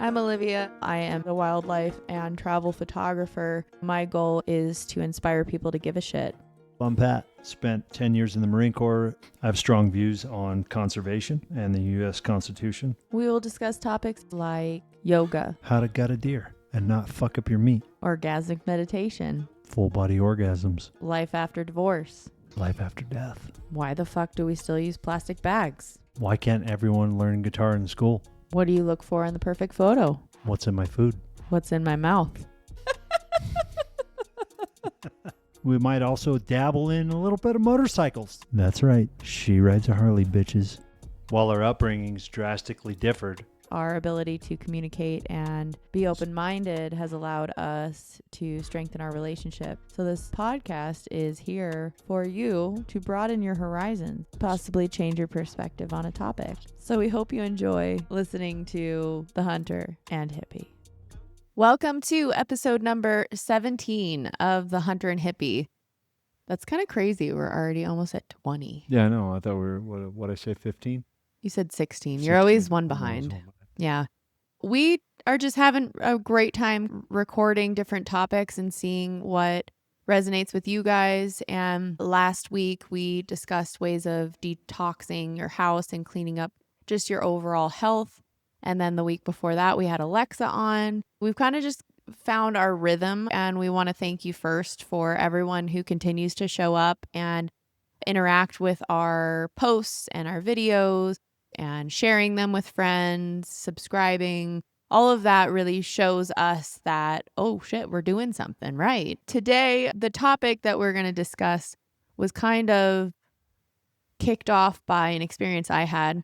I'm Olivia. I am a wildlife and travel photographer. My goal is to inspire people to give a shit. I'm Pat. Spent 10 years in the Marine Corps. I have strong views on conservation and the U.S. Constitution. We will discuss topics like yoga, How to gut a deer and not fuck up your meat. orgasmic meditation, Full body orgasms. life after divorce. Life after death. Why the fuck do we still use plastic bags? Why can't everyone learn guitar in school? What do you look for in the perfect photo? What's in my food? What's in my mouth? We might also dabble in a little bit of motorcycles. That's right. She rides a Harley, bitches. While our upbringings drastically differed, Our ability to communicate and be open-minded has allowed us to strengthen our relationship. So this podcast is here for you to broaden your horizons, possibly change your perspective on a topic. So we hope you enjoy listening to the Hunter and Hippie. Welcome to episode number 17 of the Hunter and Hippie. That's kind of crazy. We're already almost at 20. Yeah, I know. I thought we were, what I say, 15? You said 16. You're always one behind. Yeah. We are just having a great time recording different topics and seeing what resonates with you guys. And last week we discussed ways of detoxing your house and cleaning up just your overall health. And then the week before that, we had Alexa on. We've kind of just found our rhythm, and we want to thank you first for everyone who continues to show up and interact with our posts and our videos and sharing them with friends, subscribing. All of that really shows us that, oh shit, we're doing something right. Today, the topic that we're going to discuss was kind of kicked off by an experience I had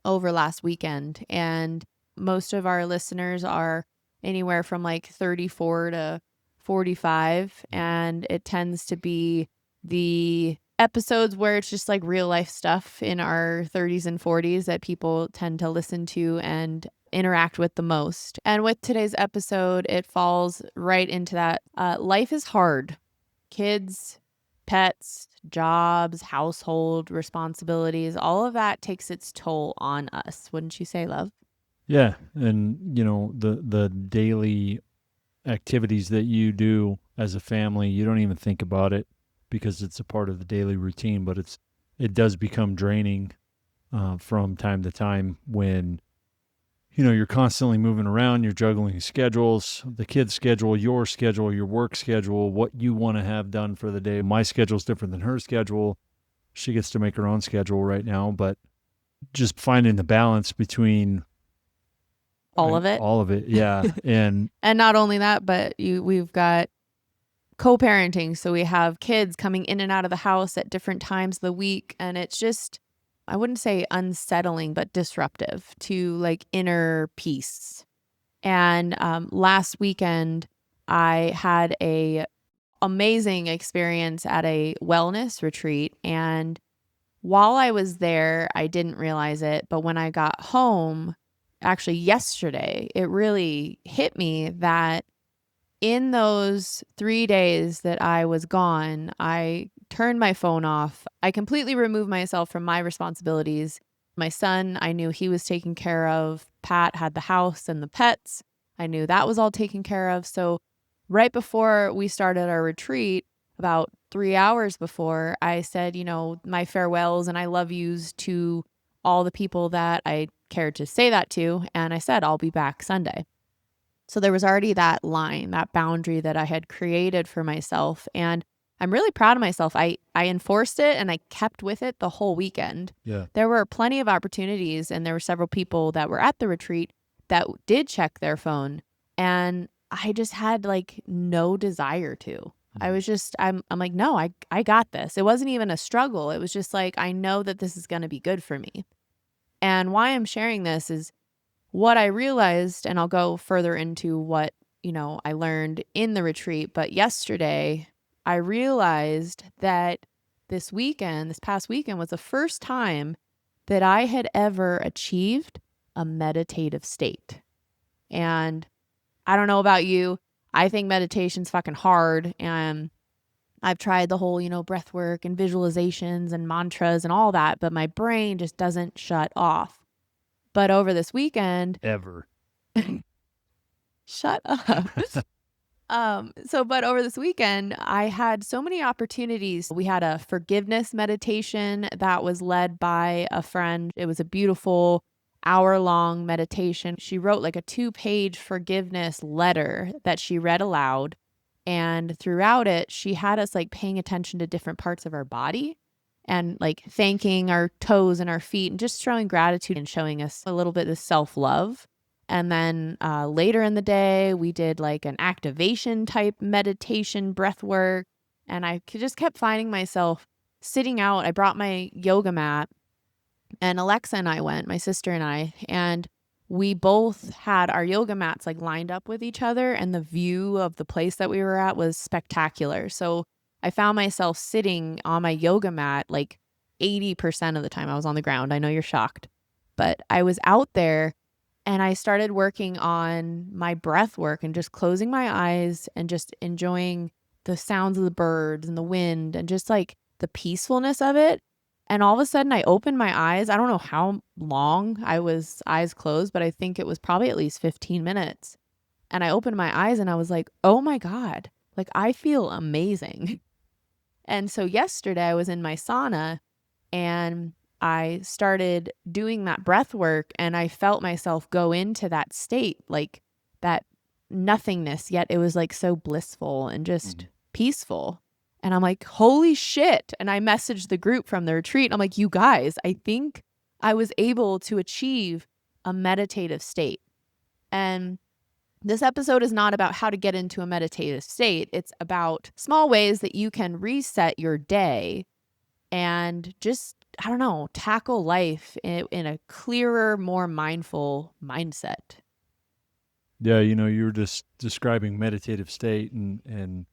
over last weekend. And most of our listeners are anywhere from like 34 to 45. And it tends to be the episodes where it's just like real life stuff in our 30s and 40s that people tend to listen to and interact with the most. And with today's episode, it falls right into that. Life is hard. Kids, pets, jobs, household responsibilities, all of that takes its toll on us. Wouldn't you say, love? Yeah, and you know, the daily activities that you do as a family, you don't even think about it because it's a part of the daily routine, but it does become draining from time to time when, you know, you're constantly moving around, you're juggling schedules, the kids' schedule, your work schedule, what you want to have done for the day. My schedule's different than her schedule. She gets to make her own schedule right now, but just finding the balance between all of it, yeah. And not only that, but we've got coparenting, so we have kids coming in and out of the house at different times of the week, and it's just, I wouldn't say unsettling, but disruptive to like inner peace. And last weekend I had a amazing experience at a wellness retreat, and while I was there I didn't realize it, but when I got home, actually yesterday, it really hit me that in those 3 days that I was gone, I turned my phone off. I completely removed myself from my responsibilities. My son, I knew he was taken care of. Pat had the house and the pets. I knew that was all taken care of. So right before we started our retreat, about 3 hours before, I said, you know, my farewells and I love yous to all the people that I cared to say that to. And I said, I'll be back Sunday. So there was already that line, that boundary that I had created for myself. And I'm really proud of myself. I enforced it and I kept with it the whole weekend. yeah, There were plenty of opportunities, and there were several people that were at the retreat that did check their phone. And I just had like no desire to. I was just, I'm like, no, I got this. It wasn't even a struggle. It was just like, I know that this is going to be good for me. And why I'm sharing this is what I realized, and I'll go further into what, you know, I learned in the retreat. But yesterday, I realized that this past weekend was the first time that I had ever achieved a meditative state. And I don't know about you, I think meditation's fucking hard. And I've tried the whole, you know, breath work and visualizations and mantras and all that, but my brain just doesn't shut off. But over this weekend, ever. Shut up. But over this weekend, I had so many opportunities. We had a forgiveness meditation that was led by a friend. It was a beautiful hour-long meditation. She wrote like a 2-page forgiveness letter that she read aloud. And throughout it, she had us like paying attention to different parts of our body and like thanking our toes and our feet and just showing gratitude and showing us a little bit of self-love. And then later in the day, we did like an activation type meditation breath work. And I just kept finding myself sitting out. I brought my yoga mat and Alexa and I went, my sister and we both had our yoga mats like lined up with each other. And the view of the place that we were at was spectacular. So I found myself sitting on my yoga mat like 80% of the time. I was on the ground. I know you're shocked, but I was out there. And I started working on my breath work and just closing my eyes and just enjoying the sounds of the birds and the wind and just like the peacefulness of it. And all of a sudden I opened my eyes. I don't know how long I was eyes closed, but I think it was probably at least 15 minutes. And I opened my eyes and I was like, oh my God, like I feel amazing. And so yesterday I was in my sauna and I started doing that breath work and I felt myself go into that state, like that nothingness, yet it was like so blissful and just peaceful. And I'm like, holy shit. And I messaged the group from the retreat. I'm like, you guys, I think I was able to achieve a meditative state. And this episode is not about how to get into a meditative state. It's about small ways that you can reset your day and just, I don't know, tackle life in a clearer, more mindful mindset. Yeah, you were just describing meditative state and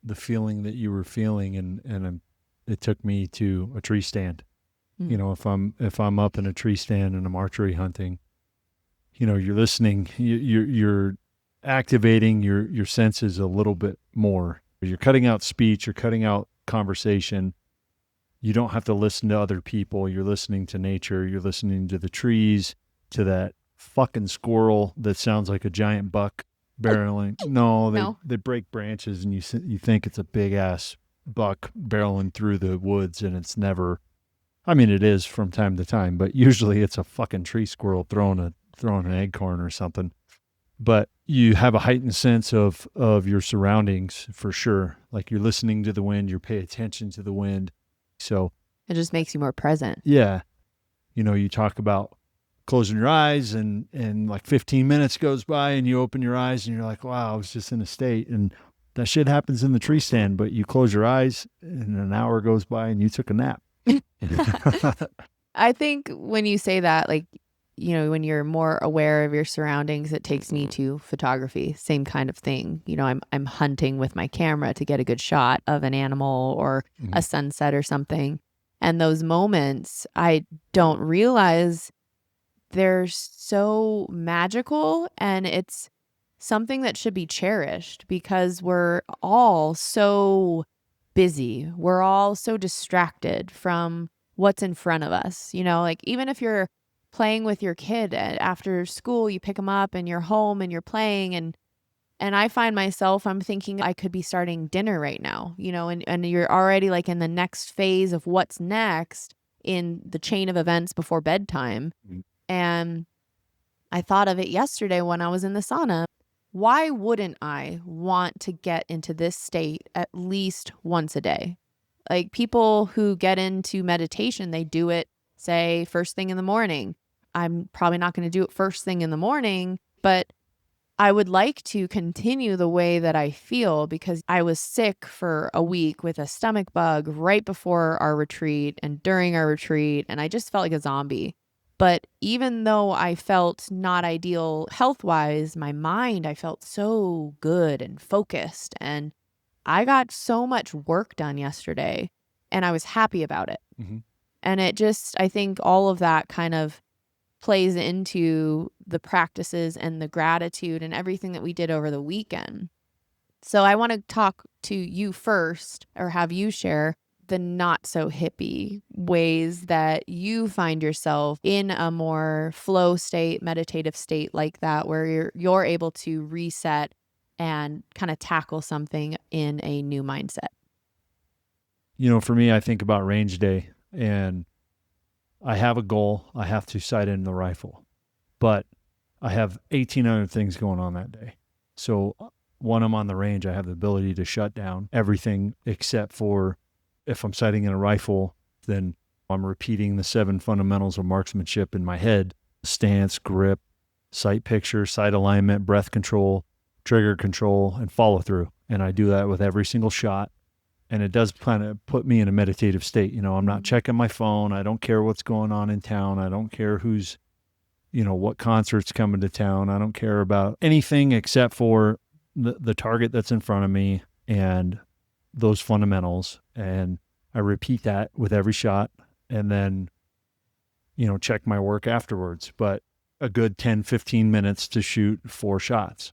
the feeling that you were feeling, and it took me to a tree stand. If I'm up in a tree stand and I'm archery hunting, you're listening, you're activating your senses a little bit more. You're cutting out speech, you're cutting out conversation. You don't have to listen to other people. You're listening to nature. You're listening to the trees, to that fucking squirrel that sounds like a giant buck barreling. No, they break branches and you think it's a big ass buck barreling through the woods, and it's never. I mean, it is from time to time, but usually it's a fucking tree squirrel throwing an acorn or something. But you have a heightened sense of your surroundings for sure. Like you're listening to the wind, you're paying attention to the wind. So it just makes you more present. Yeah. You talk about closing your eyes and like 15 minutes goes by and you open your eyes and you're like, wow, I was just in a state. And that shit happens in the tree stand, but you close your eyes and an hour goes by and you took a nap. I think when you say that, like, when you're more aware of your surroundings, it takes me to photography. Same kind of thing. I'm hunting with my camera to get a good shot of an animal or a sunset or something. And those moments, I don't realize they're so magical, and it's something that should be cherished because we're all so busy. We're all so distracted from what's in front of us. Like even if you're playing with your kid after school, you pick them up and you're home and you're playing, and I find myself, I'm thinking I could be starting dinner right now, and you're already like in the next phase of what's next in the chain of events before bedtime. And I thought of it yesterday when I was in the sauna. Why wouldn't I want to get into this state at least once a day? Like people who get into meditation, they do it, say, first thing in the morning. I'm probably not going to do it first thing in the morning, but I would like to continue the way that I feel because I was sick for a week with a stomach bug right before our retreat and during our retreat, and I just felt like a zombie. But even though I felt not ideal health-wise, my mind, I felt so good and focused, and I got so much work done yesterday, and I was happy about it. And it just, I think all of that kind of plays into the practices and the gratitude and everything that we did over the weekend. So I want to talk to you first, or have you share the not so hippie ways that you find yourself in a more flow state, meditative state like that, where you're able to reset and kind of tackle something in a new mindset? For me, I think about range day, and I have a goal. I have to sight in the rifle, but I have 18 other things going on that day. So when I'm on the range, I have the ability to shut down everything except for, if I'm sighting in a rifle, then I'm repeating the 7 fundamentals of marksmanship in my head: stance, grip, sight picture, sight alignment, breath control, trigger control, and follow through. And I do that with every single shot. And it does kind of put me in a meditative state. I'm not checking my phone. I don't care what's going on in town. I don't care who's, what concert's coming to town. I don't care about anything except for the target that's in front of me and those fundamentals. And I repeat that with every shot, and then, check my work afterwards. But a good 10, 15 minutes to shoot 4 shots.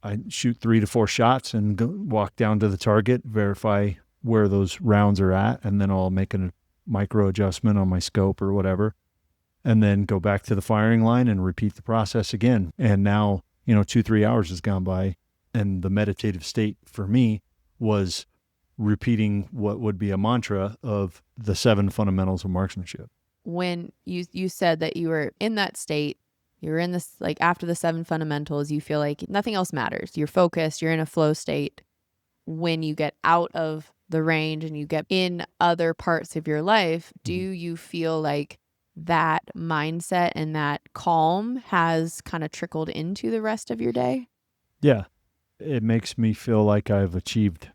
I shoot 3 to 4 shots and walk down to the target, verify where those rounds are at, and then I'll make a micro adjustment on my scope or whatever, and then go back to the firing line and repeat the process again. And now, 2-3 hours has gone by, and the meditative state for me was repeating what would be a mantra of the 7 fundamentals of marksmanship. When you said that you were in that state, you were in this, like, after the 7 fundamentals, you feel like nothing else matters. You're focused, you're in a flow state. When you get out of the range and you get in other parts of your life, do you feel like that mindset and that calm has kind of trickled into the rest of your day? Yeah. It makes me feel like I've achieved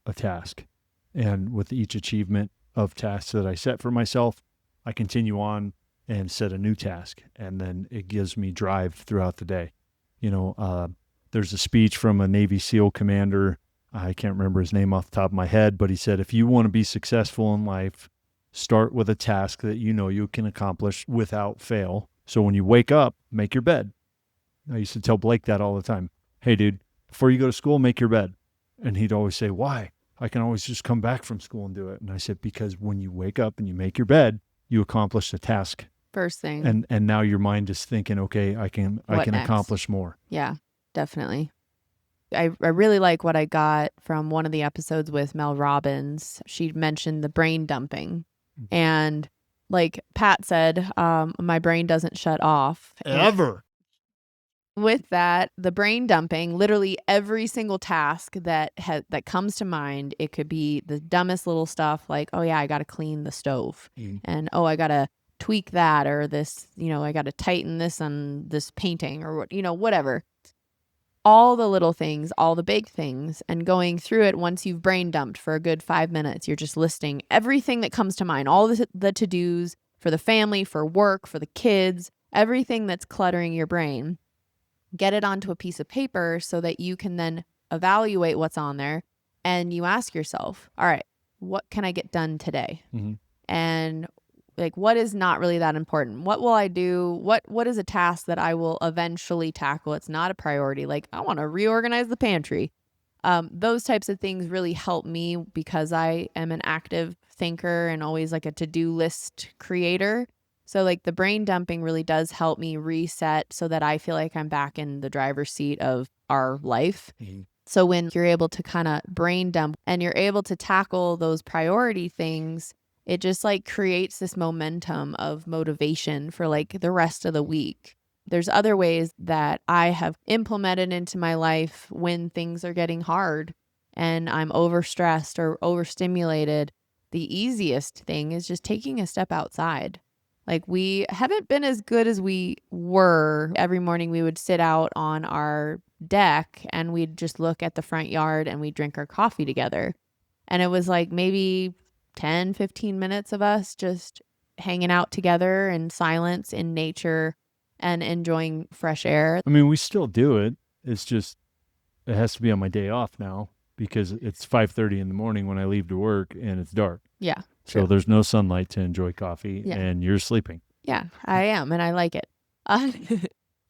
a task. And with each achievement of tasks that I set for myself, I continue on and set a new task. And then it gives me drive throughout the day. There's a speech from a Navy SEAL commander. I can't remember his name off the top of my head, but he said, if you want to be successful in life, start with a task that you can accomplish without fail. So when you wake up, make your bed. I used to tell Blake that all the time. Hey, dude, before you go to school, make your bed. And he'd always say, why? I can always just come back from school and do it. And I said, because when you wake up and you make your bed, you accomplish the task. First thing. And now your mind is thinking, okay, I can accomplish more. Yeah, definitely. I really like what I got from one of the episodes with Mel Robbins. She mentioned the brain dumping. And like Pat said, my brain doesn't shut off. Ever. With that, the brain dumping, literally every single task that comes to mind, it could be the dumbest little stuff like, oh yeah, I got to clean the stove. And oh, I got to tweak that, or this, I got to tighten this on this painting, or whatever. All the little things, all the big things, and going through it. Once you've brain dumped for a good 5 minutes, you're just listing everything that comes to mind, all the to-dos for the family, for work, for the kids, everything that's cluttering your brain. Get it onto a piece of paper so that you can then evaluate what's on there, and you ask yourself, all right, what can I get done today? And like, what is not really that important? What will I do? What is a task that I will eventually tackle? It's not a priority. Like, I want to reorganize the pantry. Those types of things really help me because I am an active thinker and always like a to-do list creator. So like the brain dumping really does help me reset so that I feel like I'm back in the driver's seat of our life. So when you're able to kind of brain dump and you're able to tackle those priority things, it just like creates this momentum of motivation for like the rest of the week. There's other ways that I have implemented into my life when things are getting hard and I'm overstressed or overstimulated. The easiest thing is just taking a step outside. Like, we haven't been as good as we were. Every morning we would sit out on our deck and we'd just look at the front yard and we'd drink our coffee together. And it was like maybe 10, 15 minutes of us just hanging out together in silence, in nature, and enjoying fresh air. I mean, we still do it. It's just, it has to be on my day off now because it's 5:30 in the morning when I leave to work and it's dark. Yeah. So true. there's no sunlight to enjoy coffee and you're sleeping. Yeah, I am. And I like it.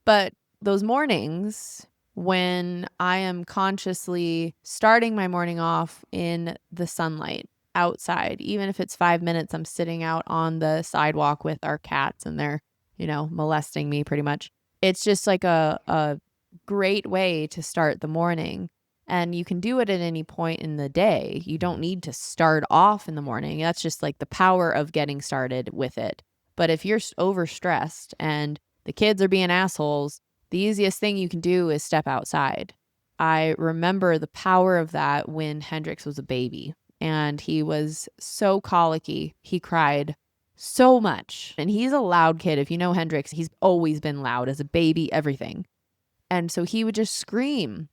But those mornings when I am consciously starting my morning off in the sunlight, outside. Even if it's 5 minutes, I'm sitting out on the sidewalk with our cats and they're, molesting me pretty much. It's just like a great way to start the morning. And you can do it at any point in the day. You don't need to start off in the morning. That's just like the power of getting started with it. But if you're overstressed and the kids are being assholes, the easiest thing you can do is step outside. I remember the power of that when Hendrix was a baby and he was so colicky. He cried so much. And he's a loud kid. If you know Hendrix, he's always been loud as a baby, everything. And so he would just scream.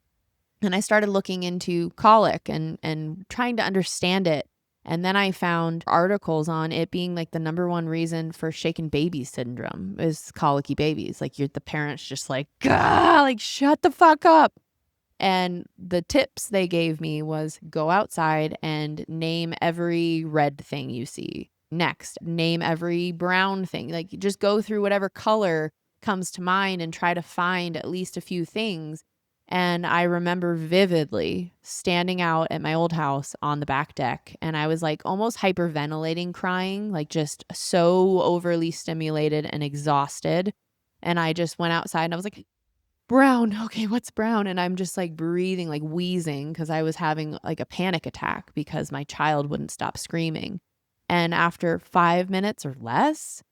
And I started looking into colic and trying to understand it. And then I found articles on it being like the number one reason for shaken baby syndrome is colicky babies. Like the parents just like, gah, like shut the fuck up. And the tips they gave me was go outside and name every red thing you see. Next, name every brown thing. Like just go through whatever color comes to mind and try to find at least a few things. And I remember vividly standing out at my old house on the back deck and I was like almost hyperventilating, crying, like just so overly stimulated and exhausted. And I just went outside and I was like, brown. Okay, what's brown? And I'm just like breathing, like wheezing because I was having like a panic attack because my child wouldn't stop screaming. And after 5 minutes or less,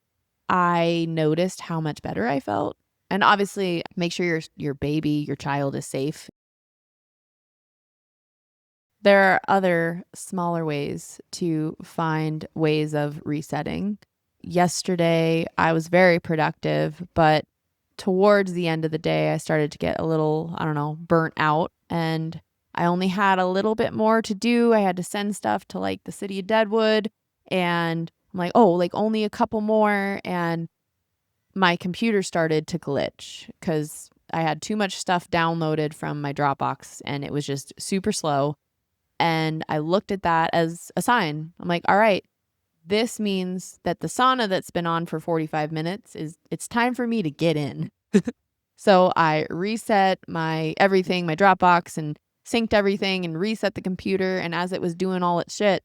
I noticed how much better I felt. And obviously, make sure your baby, your child is safe. There are other smaller ways to find ways of resetting. Yesterday, I was very productive, but towards the end of the day, I started to get a little, burnt out. And I only had a little bit more to do. I had to send stuff to like the city of Deadwood. And I'm like, oh, like only a couple more. And my computer started to glitch because I had too much stuff downloaded from my Dropbox and it was just super slow. And I looked at that as a sign. I'm like, all right, this means that the sauna that's been on for 45 minutes it's time for me to get in. So I reset my everything, my Dropbox, and synced everything and reset the computer. And as it was doing all its shit,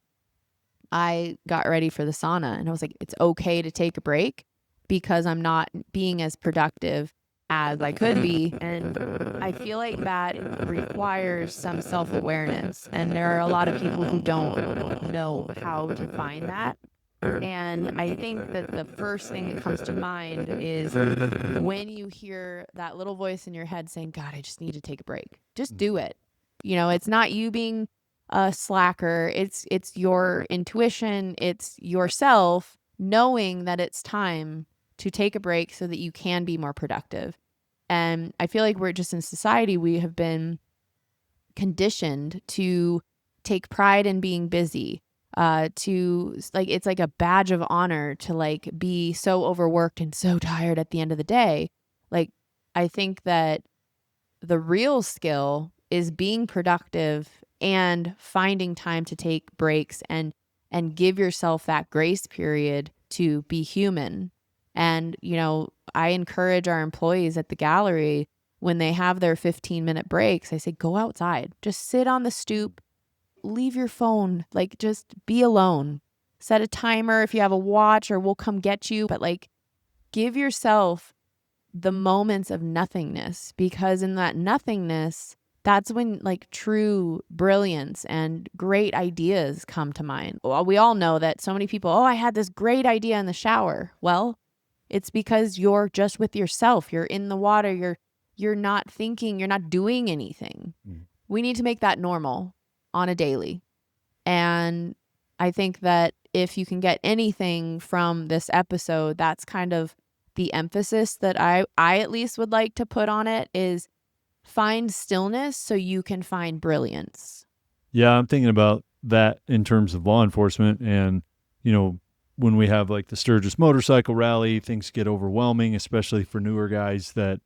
I got ready for the sauna. And I was like, it's okay to take a break because I'm not being as productive as I could be. And I feel like that requires some self-awareness. And there are a lot of people who don't know how to find that. And I think that the first thing that comes to mind is when you hear that little voice in your head saying, God, I just need to take a break. Just do it. It's not you being a slacker. It's your intuition. It's yourself knowing that it's time to take a break so that you can be more productive. And I feel like we're just in society, we have been conditioned to take pride in being busy, to like, it's like a badge of honor to like be so overworked and so tired at the end of the day. Like, I think that the real skill is being productive and finding time to take breaks and give yourself that grace period to be human. And, I encourage our employees at the gallery when they have their 15-minute breaks, I say, go outside, just sit on the stoop, leave your phone, like just be alone. Set a timer if you have a watch or we'll come get you. But like give yourself the moments of nothingness because in that nothingness, that's when like true brilliance and great ideas come to mind. Well, we all know that so many people, I had this great idea in the shower. Well, it's because you're just with yourself. You're in the water. You're not thinking, you're not doing anything. We need to make that normal on a daily. And I think that if you can get anything from this episode, that's kind of the emphasis that I at least would like to put on it is find stillness so you can find brilliance. Yeah, I'm thinking about that in terms of law enforcement. And, when we have like the Sturgis motorcycle rally, things get overwhelming, especially for newer guys that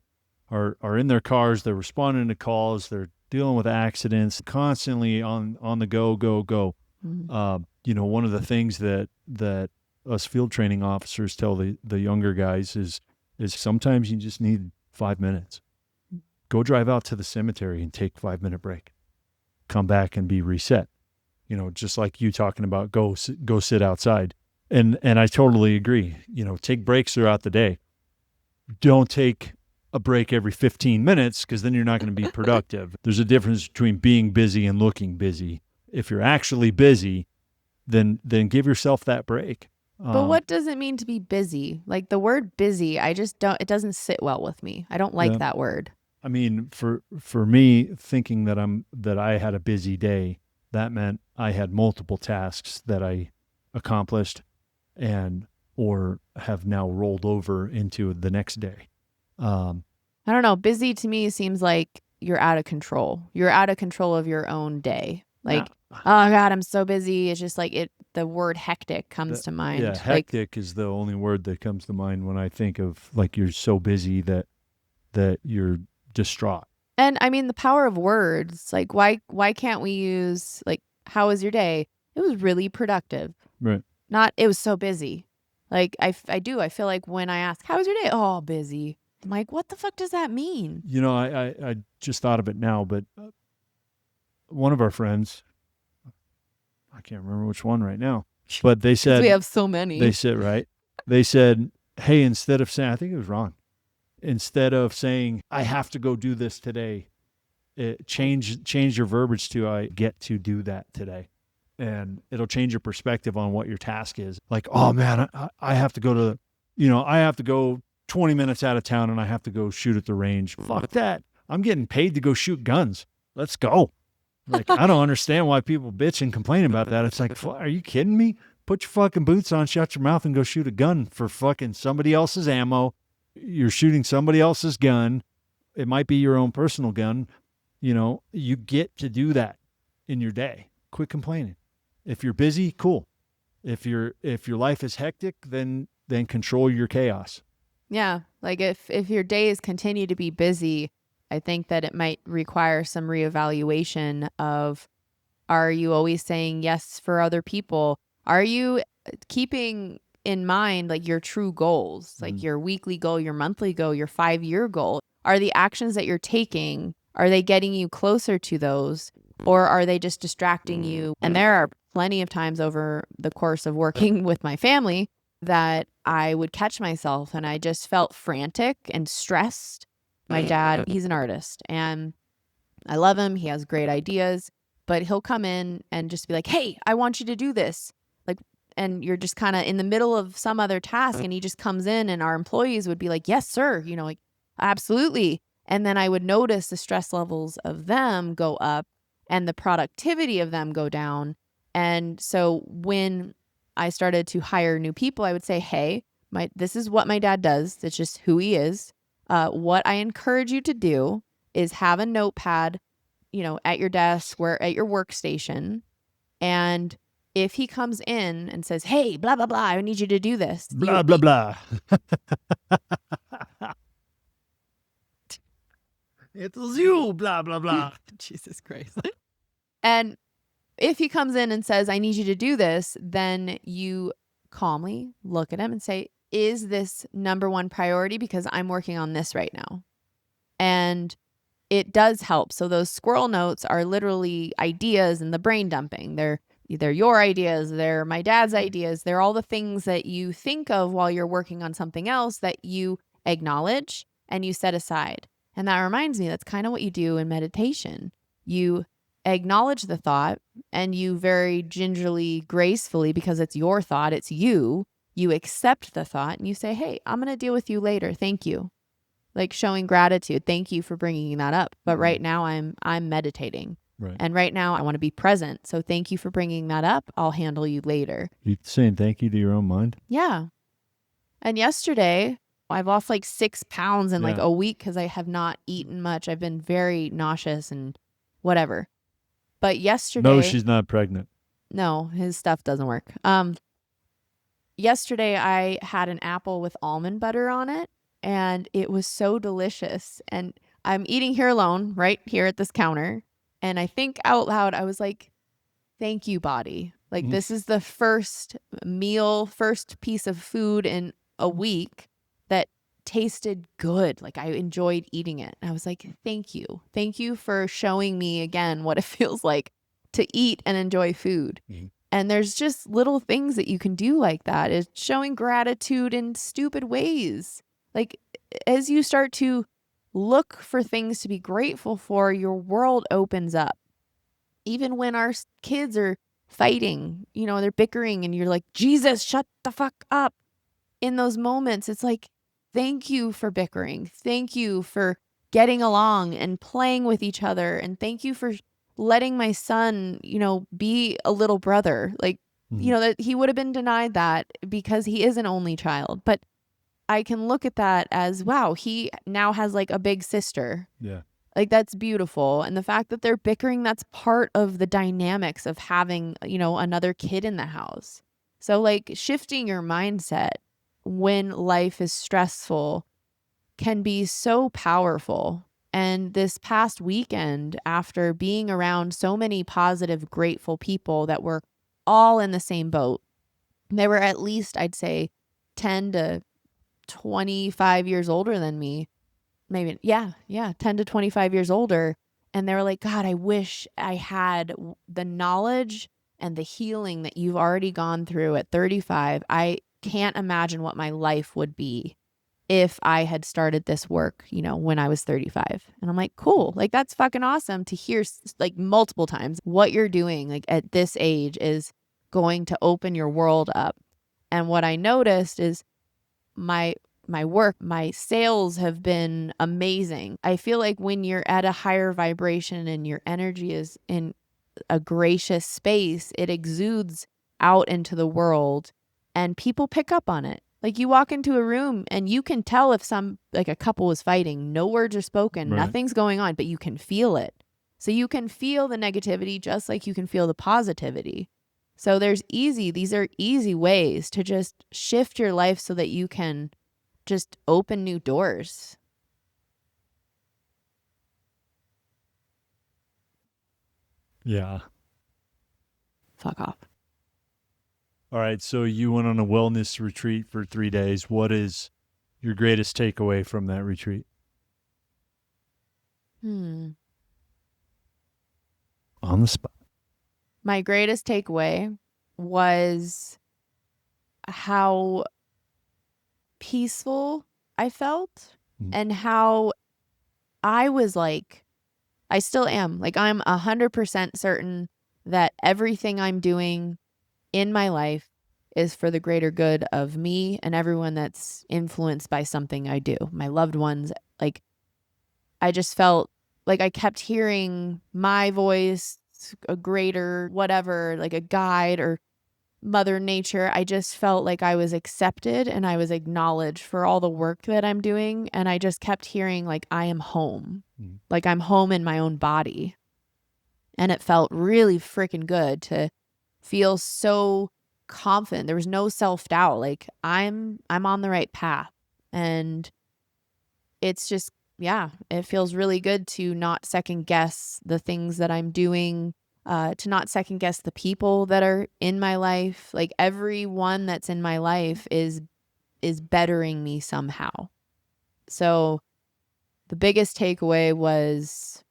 are in their cars, they're responding to calls, they're dealing with accidents, constantly on the go. Mm-hmm. One of the things that us field training officers tell the younger guys is sometimes you just need 5 minutes. Go drive out to the cemetery and take 5-minute break. Come back and be reset. just like you talking about go sit outside. And I totally agree. Take breaks throughout the day. Don't take a break every 15 minutes because then you're not going to be productive. There's a difference between being busy and looking busy. If you're actually busy, then give yourself that break. But what does it mean to be busy? Like the word busy, I just don't, it doesn't sit well with me. I don't like that word. I mean, for me, thinking that I had a busy day, that meant I had multiple tasks that I accomplished and or have now rolled over into the next day. I don't know. Busy to me seems like you're out of control. You're out of control of your own day. Like, oh God, I'm so busy. It's just like the word hectic comes to mind. Yeah, hectic is the only word that comes to mind when I think of like you're so busy that you're distraught. And I mean the power of words. Like why can't we use like how was your day? It was really productive. Right. Not it was so busy. Like I feel like when I ask how was your day? Oh, busy. I'm like, what the fuck does that mean? I just thought of it now, but one of our friends, I can't remember which one right now, but they said we have so many. They said, hey, instead of saying, I think it was Ron, instead of saying I have to go do this today, change your verbiage to I get to do that today. And it'll change your perspective on what your task is. Like, oh man, I have to go to, I have to go 20 minutes out of town and I have to go shoot at the range. Fuck that. I'm getting paid to go shoot guns. Let's go. Like, I don't understand why people bitch and complain about that. It's like, are you kidding me? Put your fucking boots on, shut your mouth, and go shoot a gun for fucking somebody else's ammo. You're shooting somebody else's gun. It might be your own personal gun. You get to do that in your day. Quit complaining. If you're busy, cool. If your life is hectic, then control your chaos. Yeah, like if your days continue to be busy, I think that it might require some reevaluation of, are you always saying yes for other people? Are you keeping in mind like your true goals, like your weekly goal, your monthly goal, your 5-year goal? Are the actions that you're taking, are they getting you closer to those, or are they just distracting you? And there are plenty of times over the course of working with my family that I would catch myself and I just felt frantic and stressed. My dad, he's an artist and I love him. He has great ideas, but he'll come in and just be like, hey, I want you to do this. Like, and you're just kind of in the middle of some other task and he just comes in and our employees would be like, yes, sir. Like, absolutely. And then I would notice the stress levels of them go up and the productivity of them go down. And so when I started to hire new people, I would say, hey, this is what my dad does. It's just who he is. What I encourage you to do is have a notepad, at your desk or at your workstation. And if he comes in and says, hey, blah, blah, blah, I need you to do this. Blah, blah, blah. It was you, blah, blah, blah. Jesus Christ. And if he comes in and says, I need you to do this, then you calmly look at him and say, is this number one priority? Because I'm working on this right now. And it does help. So those squirrel notes are literally ideas and the brain dumping. They're either your ideas, they're my dad's ideas. They're all the things that you think of while you're working on something else that you acknowledge and you set aside. And that reminds me, that's kind of what you do in meditation. You acknowledge the thought and you very gingerly, gracefully, because it's your thought, it's you accept the thought and you say, hey, I'm going to deal with you later. Thank you. Like showing gratitude. Thank you for bringing that up. But right now I'm meditating. Right. And right now I want to be present. So thank you for bringing that up. I'll handle you later. You saying thank you to your own mind? Yeah. And yesterday I've lost like 6 pounds in like a week because I have not eaten much. I've been very nauseous and whatever. But yesterday... No, she's not pregnant. No, his stuff doesn't work. Yesterday I had an apple with almond butter on it and it was so delicious. And I'm eating here alone, right here at this counter. And I think out loud, I was like, thank you, body. Like this is the first meal, first piece of food in a week that tasted good. Like I enjoyed eating it. And I was like, thank you. Thank you for showing me again what it feels like to eat and enjoy food. Mm-hmm. And there's just little things that you can do like that. Is showing gratitude in stupid ways. Like as you start to look for things to be grateful for, your world opens up. Even when our kids are fighting, they're bickering and you're like, Jesus, shut the fuck up. In those moments, it's like, thank you for bickering. Thank you for getting along and playing with each other. And thank you for letting my son, be a little brother. Like, that he would have been denied that because he is an only child. But I can look at that as, wow, he now has like a big sister. Yeah. Like, that's beautiful. And the fact that they're bickering, that's part of the dynamics of having, another kid in the house. So like shifting your mindset when life is stressful can be so powerful. And this past weekend, after being around so many positive, grateful people that were all in the same boat, they were at least, I'd say, 10 to 25 years older than me. Maybe, yeah, 10 to 25 years older. And they were like, God, I wish I had the knowledge and the healing that you've already gone through at 35. I can't imagine what my life would be if I had started this work, when I was 35. And I'm like, cool. Like, that's fucking awesome to hear like multiple times. What you're doing like at this age is going to open your world up. And what I noticed is my work, my sales have been amazing. I feel like when you're at a higher vibration and your energy is in a gracious space, it exudes out into the world and people pick up on it. Like, you walk into a room and you can tell if a couple was fighting, no words are spoken, Right. Nothing's going on, but you can feel it. So you can feel the negativity just like you can feel the positivity. So these are easy ways to just shift your life so that you can just open new doors. Yeah. Fuck off. All right. So you went on a wellness retreat for 3 days. What is your greatest takeaway from that retreat? On the spot. My greatest takeaway was how peaceful I felt and how I was like, I still am. Like, I'm 100% certain that everything I'm doing in my life is for the greater good of me and everyone that's influenced by something I do. My loved ones. Like, I just felt like I kept hearing my voice, a greater whatever, like a guide or Mother Nature. I just felt like I was accepted and I was acknowledged for all the work that I'm doing. And I just kept hearing like, I am home. Like, I'm home in my own body. And it felt really freaking good to feel so confident. There was no self-doubt. Like, I'm on the right path. And it's just, it feels really good to not second guess the things that I'm doing, to not second guess the people that are in my life. Like, everyone that's in my life is bettering me somehow. So the biggest takeaway was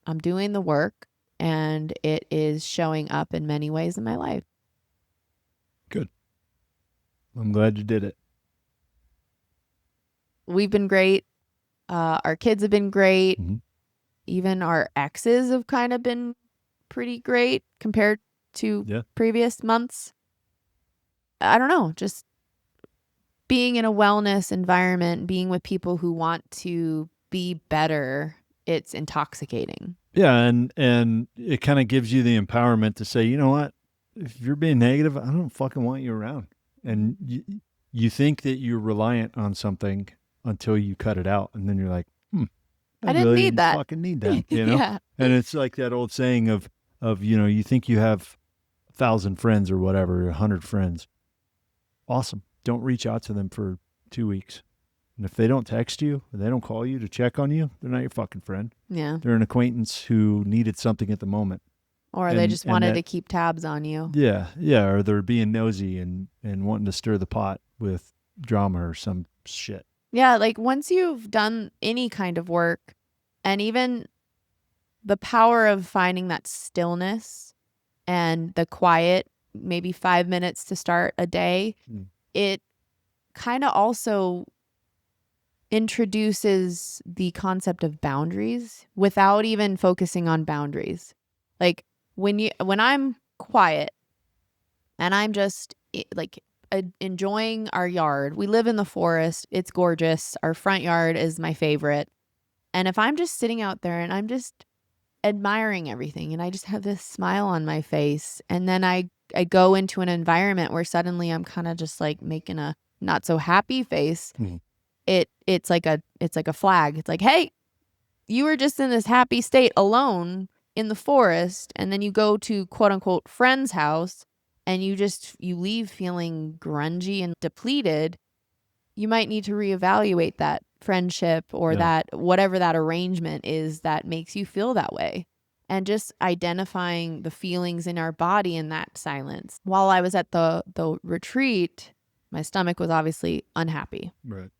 I'm doing the work and it is showing up in many ways in my life. Good. I'm glad you did it. We've been great. Our kids have been great. Even our exes have kind of been pretty great compared to previous months. I don't know, just being in a wellness environment, being with people who want to be better, it's intoxicating. Yeah, and it kind of gives you the empowerment to say, you know what, if you're being negative, I don't fucking want you around. And you think that you're reliant on something until you cut it out, and then you're like, I didn't really need that. Fucking need that, you know? Yeah. And it's like that old saying of you think you have 1,000 friends or whatever, 100 friends. Awesome. Don't reach out to them for 2 weeks. And if they don't text you, or they don't call you to check on you, they're not your fucking friend. Yeah. They're an acquaintance who needed something at the moment. Or they just wanted to keep tabs on you. Yeah, yeah. Or they're being nosy and wanting to stir the pot with drama or some shit. Yeah, like once you've done any kind of work, and even the power of finding that stillness and the quiet, maybe 5 minutes to start a day, it kind of also introduces the concept of boundaries without even focusing on boundaries. Like when I'm quiet and I'm just like enjoying our yard. We live in the forest. It's gorgeous. Our front yard is my favorite. And if I'm just sitting out there and I'm just admiring everything and I just have this smile on my face, and then I go into an environment where suddenly I'm kind of just like making a not so happy face. It's like a flag. It's like, hey, you were just in this happy state alone in the forest, and then you go to quote unquote friend's house and you leave feeling grungy and depleted. You might need to reevaluate that friendship or that whatever that arrangement is that makes you feel that way. And just identifying the feelings in our body in that silence. While I was at the retreat, my stomach was obviously unhappy. Right.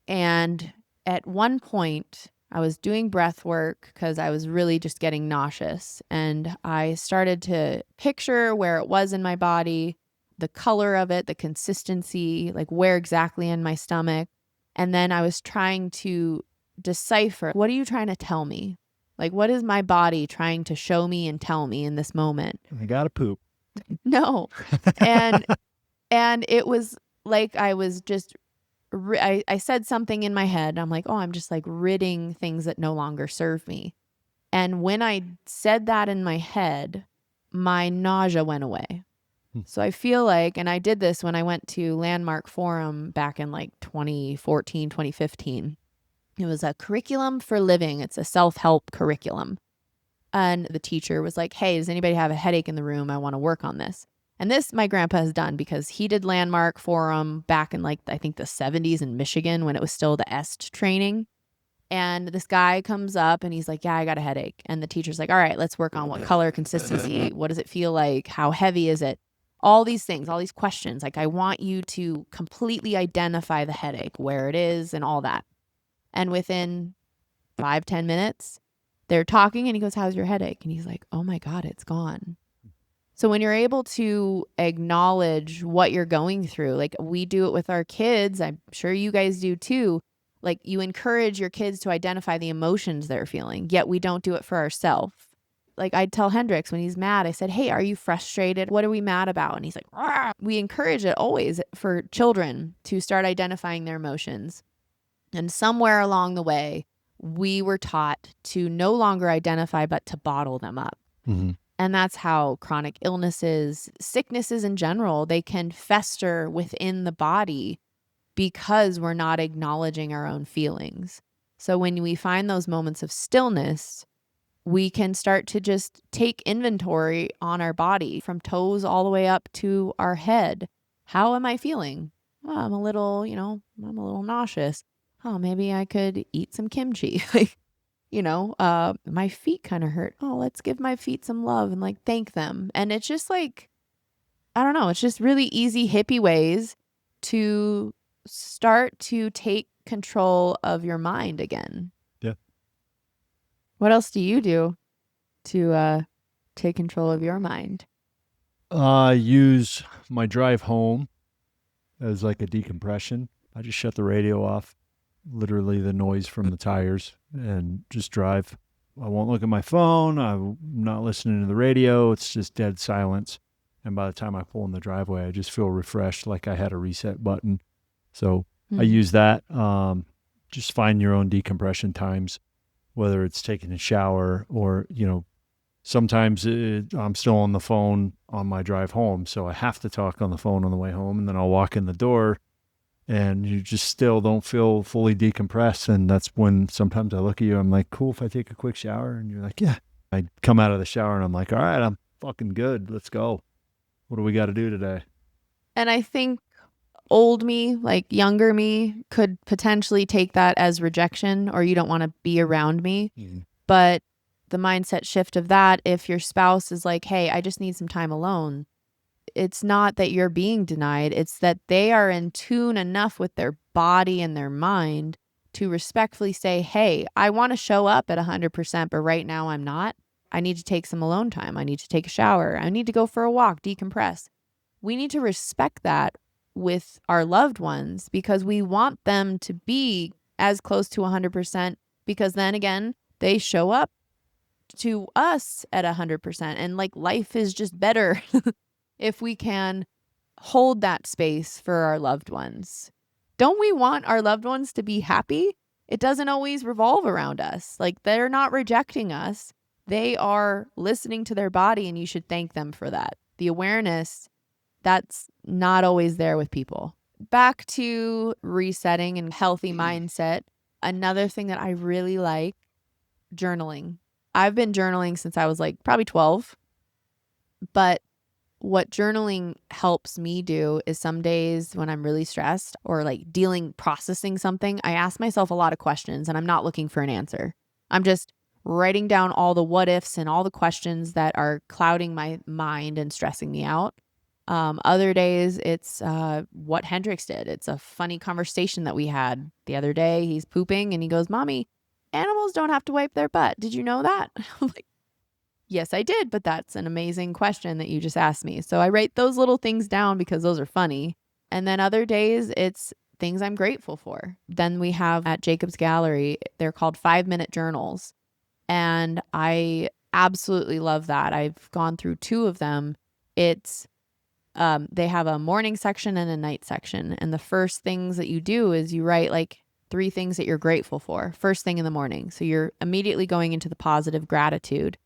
And at one point, I was doing breath work because I was really just getting nauseous. And I started to picture where it was in my body, the color of it, the consistency, like where exactly in my stomach. And then I was trying to decipher, what are you trying to tell me? Like, what is my body trying to show me and tell me in this moment? I gotta poop. No. And it was like I was just I said something in my head. I'm like, oh, I'm just like ridding things that no longer serve me. And when I said that in my head, my nausea went away. So I feel like, and I did this when I went to Landmark Forum back in like 2014, 2015. It was a curriculum for living. It's a self-help curriculum. And the teacher was like, hey, does anybody have a headache in the room? I want to work on this. And this my grandpa has done because he did Landmark Forum back in like, I think the 70s in Michigan when it was still the EST training. And this guy comes up and he's like, yeah, I got a headache. And the teacher's like, all right, let's work on what color, consistency, what does it feel like? How heavy is it? All these things, all these questions. Like, I want you to completely identify the headache, where it is and all that. And within 5-10 minutes, they're talking and he goes, how's your headache? And he's like, oh my God, it's gone. So when you're able to acknowledge what you're going through, like we do it with our kids, I'm sure you guys do too. Like you encourage your kids to identify the emotions they're feeling, yet we don't do it for ourselves. Like I'd tell Hendrix when he's mad, I said, hey, are you frustrated? What are we mad about? And he's like, "Rah." We encourage it always for children to start identifying their emotions. And somewhere along the way, we were taught to no longer identify, but to bottle them up. Mm-hmm. And that's how chronic illnesses, sicknesses in general, they can fester within the body because we're not acknowledging our own feelings. So when we find those moments of stillness, we can start to just take inventory on our body from toes all the way up to our head. How am I feeling? Oh, I'm a little nauseous. Oh, maybe I could eat some kimchi. My feet kind of hurt. Oh, let's give my feet some love and like thank them. And it's just like, I don't know, it's just really easy hippie ways to start to take control of your mind again. Yeah. What else do you do to take control of your mind? I use my drive home as like a decompression. I just shut the radio off, literally the noise from the tires, and just drive. I won't look at my phone. I'm not listening to the radio. It's just dead silence. And by the time I pull in the driveway, I just feel refreshed, like I had a reset button. So I use that. Just find your own decompression times, whether it's taking a shower or, sometimes I'm still on the phone on my drive home. So I have to talk on the phone on the way home, and then I'll walk in the door and you just still don't feel fully decompressed. And that's when sometimes I look at you, I'm like, cool if I take a quick shower? And you're like, yeah. I come out of the shower and I'm like, all right, I'm fucking good. Let's go. What do we got to do today? And I think old me, like younger me, could potentially take that as rejection or you don't want to be around me. But the mindset shift of that, if your spouse is like, hey, I just need some time alone, it's not that you're being denied. It's that they are in tune enough with their body and their mind to respectfully say, hey, I want to show up at 100%, but right now I'm not. I need to take some alone time. I need to take a shower. I need to go for a walk, decompress. We need to respect that with our loved ones because we want them to be as close to 100% because then again, they show up to us at 100%. And like life is just better if we can hold that space for our loved ones. Don't we want our loved ones to be happy? It doesn't always revolve around us. Like they're not rejecting us. They are listening to their body and you should thank them for that. The awareness, that's not always there with people. Back to resetting and healthy mindset. Another thing that I really like, journaling. I've been journaling since I was like probably 12, but what journaling helps me do is some days when I'm really stressed or like processing something, I ask myself a lot of questions and I'm not looking for an answer. I'm just writing down all the what ifs and all the questions that are clouding my mind and stressing me out. Other days it's what Hendrix did. It's a funny conversation that we had the other day. He's pooping and he goes, Mommy, animals don't have to wipe their butt. Did you know that? I'm like, yes, I did, but that's an amazing question that you just asked me. So I write those little things down because those are funny. And then other days, it's things I'm grateful for. Then we have at Jacob's Gallery, they're called 5-minute journals. And I absolutely love that. I've gone through 2 of them. It's they have a morning section and a night section. And the first things that you do is you write like 3 things that you're grateful for first thing in the morning. So you're immediately going into the positive gratitude.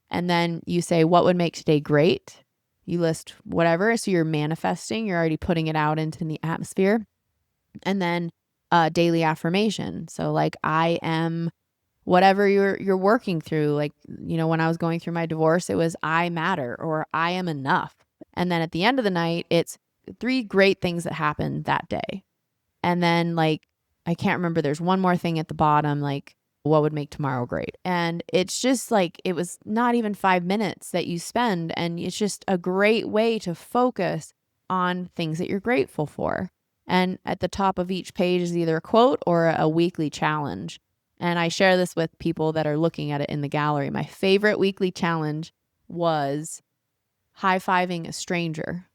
And then you say, what would make today great? You list whatever. So you're manifesting, you're already putting it out into the atmosphere. And then daily affirmation. So like I am whatever you're working through. Like, you know, when I was going through my divorce, it was I matter or I am enough. And then at the end of the night, it's 3 great things that happened that day. And then like, I can't remember, there's one more thing at the bottom, like what would make tomorrow great. And it's just like, it was not even 5 minutes that you spend. And it's just a great way to focus on things that you're grateful for. And at the top of each page is either a quote or a weekly challenge. And I share this with people that are looking at it in the gallery. My favorite weekly challenge was high-fiving a stranger.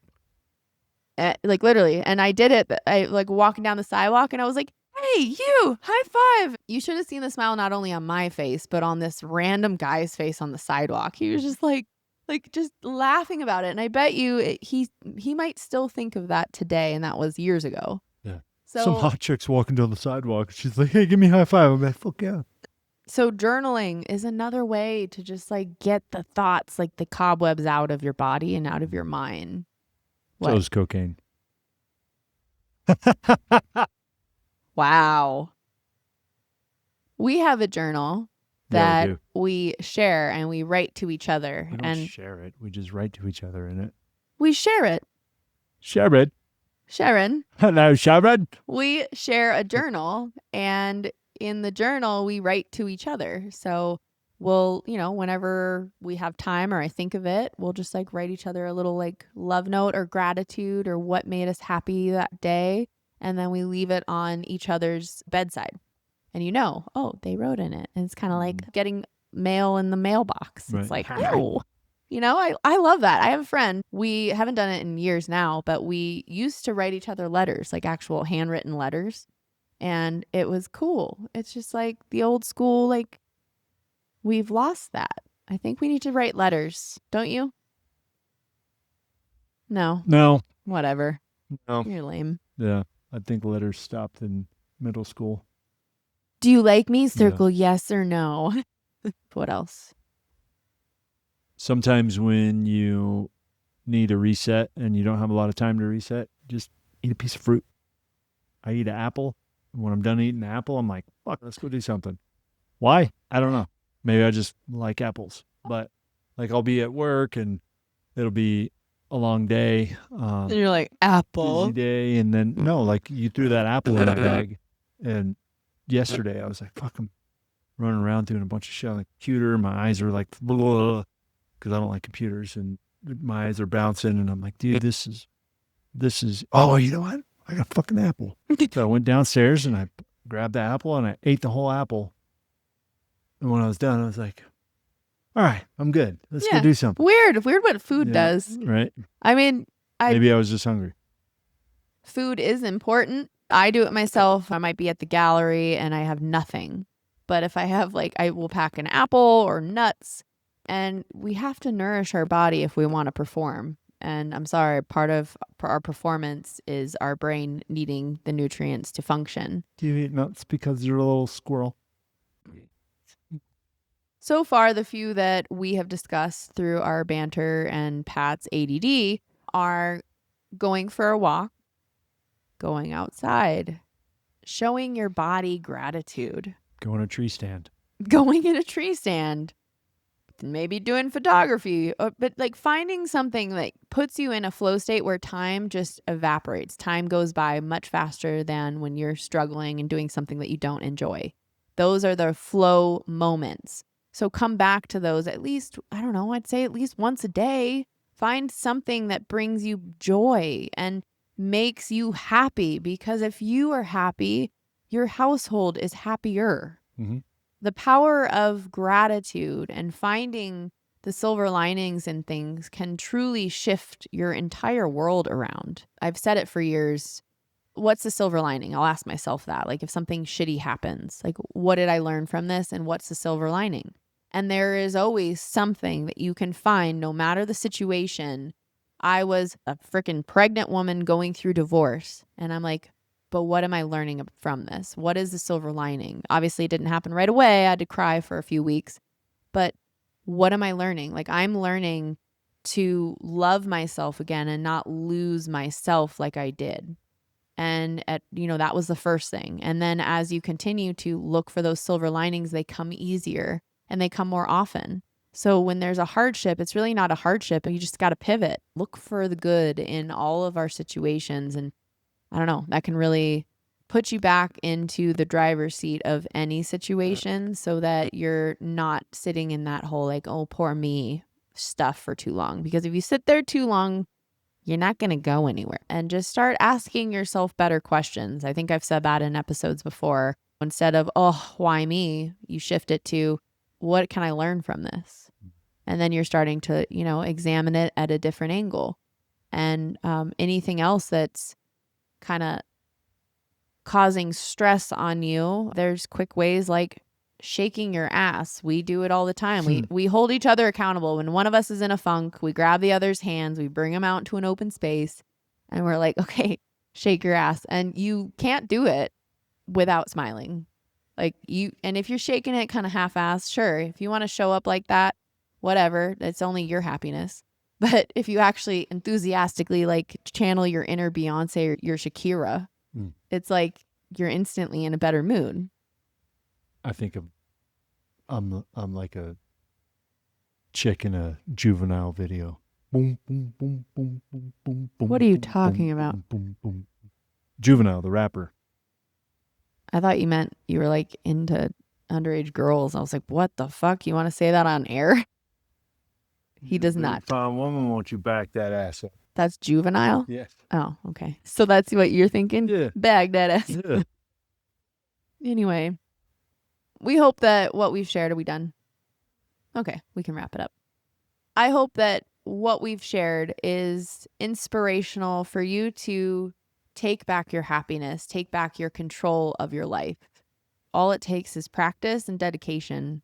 Like literally. And I did it. I like walking down the sidewalk and I was like, hey, you, high five. You should have seen the smile not only on my face, but on this random guy's face on the sidewalk. He was just like just laughing about it. And I bet you he might still think of that today. And that was years ago. Yeah. So some hot chick's walking down the sidewalk. She's like, hey, give me a high five. I'm like, fuck yeah. So journaling is another way to just like get the thoughts, like the cobwebs out of your body and out of your mind. So is cocaine. Wow. We have a journal that we share and we write to each other. We don't share it. We just write to each other in it. We share it. Share it. Sharon. Hello, Sharon. We share a journal and in the journal we write to each other. So we'll, you know, whenever we have time or I think of it, we'll just like write each other a little like love note or gratitude or what made us happy that day. And then we leave it on each other's bedside. And you know, oh, they wrote in it. And it's kind of like getting mail in the mailbox. Right. It's like, oh, you know, I love that. I have a friend. We haven't done it in years now, but we used to write each other letters, like actual handwritten letters. And it was cool. It's just like the old school, like we've lost that. I think we need to write letters. Don't you? No. No. Whatever. No. You're lame. Yeah. I think letters stopped in middle school. Do you like me? Circle yes or no. What else? Sometimes when you need a reset and you don't have a lot of time to reset, just eat a piece of fruit. I eat an apple. And when I'm done eating the apple, I'm like, fuck, let's go do something. Why? I don't know. Maybe I just like apples. But like I'll be at work and it'll be a long day. And you're like, apple. Busy day. And then, no, like you threw that apple in the bag. And yesterday I was like, fuck, I'm running around doing a bunch of shit on the computer. My eyes are like, because I don't like computers. And my eyes are bouncing. And I'm like, dude, this is, oh, you know what? I got a fucking apple. So I went downstairs and I grabbed the apple and I ate the whole apple. And when I was done, I was like, all right, I'm good. Let's go do something. Weird what food does. Right. I mean, maybe I was just hungry. Food is important. I do it myself. I might be at the gallery and I have nothing. But if I have I will pack an apple or nuts, and we have to nourish our body if we want to perform. And I'm sorry, part of our performance is our brain needing the nutrients to function. Do you eat nuts because you're a little squirrel? So far, the few that we have discussed through our banter and Pat's ADD are going for a walk, going outside, showing your body gratitude, going in a tree stand, maybe doing photography, but finding something that puts you in a flow state where time just evaporates. Time goes by much faster than when you're struggling and doing something that you don't enjoy. Those are the flow moments. So come back to those at least, I don't know, I'd say at least once a day. Find something that brings you joy and makes you happy, because if you are happy, your household is happier. Mm-hmm. The power of gratitude and finding the silver linings in things can truly shift your entire world around. I've said it for years. What's the silver lining? I'll ask myself that. If something shitty happens, what did I learn from this and what's the silver lining? And there is always something that you can find no matter the situation. I was a freaking pregnant woman going through divorce, and I'm like, but what am I learning from this? What is the silver lining? Obviously, it didn't happen right away. I had to cry for a few weeks. But what am I learning? I'm learning to love myself again and not lose myself like I did. And that was the first thing. And then as you continue to look for those silver linings, they come easier and they come more often. So when there's a hardship, it's really not a hardship. You just got to pivot. Look for the good in all of our situations. And I don't know, that can really put you back into the driver's seat of any situation so that you're not sitting in that whole oh, poor me stuff for too long. Because if you sit there too long, you're not going to go anywhere. And just start asking yourself better questions. I think I've said that in episodes before. Instead of, oh, why me? You shift it to, what can I learn from this? And then you're starting to, examine it at a different angle. And anything else that's kind of causing stress on you, there's quick ways like shaking your ass. We do it all the time. We hold each other accountable. When one of us is in a funk, we grab the other's hands, we bring them out into an open space, and we're like, okay, shake your ass. And you can't do it without smiling. And if you're shaking it kind of half-ass, sure, if you want to show up like that, whatever, it's only your happiness. But if you actually enthusiastically channel your inner Beyonce or your Shakira, it's you're instantly in a better mood. I think I'm like a chick in a Juvenile video. Boom, boom, boom, boom, boom, boom, boom. What are you talking about? Boom, boom, boom. Juvenile, the rapper. I thought you meant you were into underage girls. I was like, what the fuck? You want to say that on air? He does not. Fine woman, won't you back that ass up? That's Juvenile? Yes. Oh, okay. So that's what you're thinking? Yeah. Bag that ass. Yeah. Anyway, we hope that what we've shared, are we done? Okay, we can wrap it up. I hope that what we've shared is inspirational for you to take back your happiness, take back your control of your life. All it takes is practice and dedication.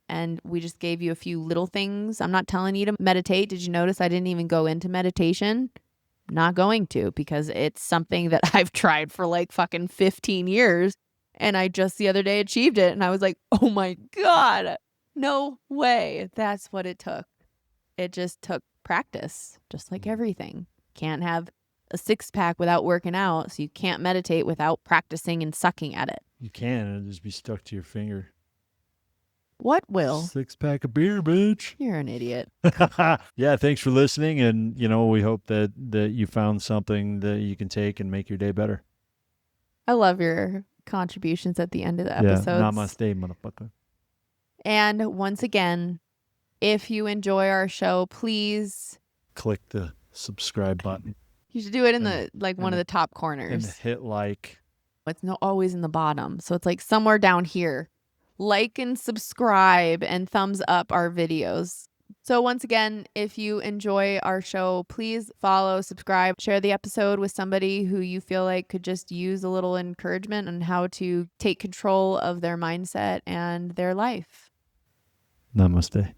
And we just gave you a few little things. I'm not telling you to meditate. Did you notice I didn't even go into meditation? Not going to, because it's something that I've tried for fucking 15 years. And I just the other day achieved it. And I was like, oh my God, no way. That's what it took. It just took practice, just like everything. Can't have a six-pack without working out. So you can't meditate without practicing and sucking at it. You can. It'll just be stuck to your finger. What will? 6-pack of beer, bitch. You're an idiot. Yeah, thanks for listening. And, we hope that you found something that you can take and make your day better. I love your contributions at the end of the episodes. Yeah, namaste, motherfucker. And once again, if you enjoy our show, please click the subscribe button. You should do it in one of the top corners. And hit like It's not always in the bottom. So it's like somewhere down here. Like and subscribe and thumbs up our videos. So once again, if you enjoy our show, please follow, subscribe, share the episode with somebody who you feel like could just use a little encouragement on how to take control of their mindset and their life. Namaste.